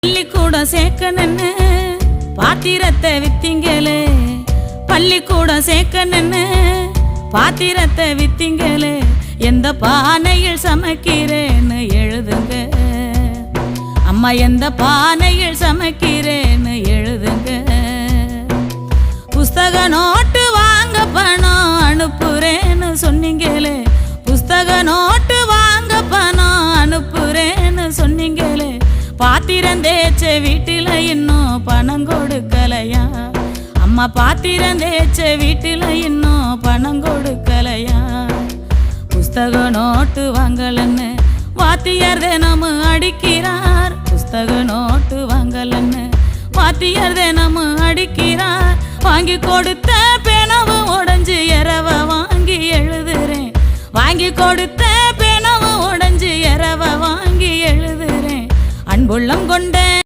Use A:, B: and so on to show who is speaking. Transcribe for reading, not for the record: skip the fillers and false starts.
A: பள்ளிக்கூடம் சேர்க்கணுன்னு பாத்திரத்தை வித்தீங்களே, பள்ளிக்கூடம் சேர்க்கணுன்னு பாத்திரத்தை வித்தீங்களே, எந்த பானையில் சமைக்கிறேன்னு எழுதுங்க அம்மா, எந்த பானையில் சமைக்கிறேன்னு எழுதுங்க. புஸ்தக நோட்டு வாங்க பணம் அனுப்புறேன்னு சொன்னீங்களே, புஸ்தக நோட்டு வாங்க பணம் அனுப்புறேன்னு சொன்னீங்களே, பாத்திரம் தேய்ச்ச வீட்டில இன்னும் பணம் கொடுக்கலையா அம்மா, பாத்திரம் தேய்ச்ச வீட்டில இன்னும் பணம் கொடுக்கலையா. புஸ்தக நோட்டு வாங்கலன்னு வாத்தியார் தினமும் அடிக்கிறார், புஸ்தக நோட்டு வாங்கலன்னு வாத்தியார் தினமும் அடிக்கிறார். வாங்கி கொடுத்த பேனாவும் உடைஞ்சு எரவ வாங்கி எழுதுறேன், வாங்கி கொடுத்த பேனாவும் உடைஞ்சு எரவ வாங்கி எழுதுறேன். அன்புள்ளம் கொண்ட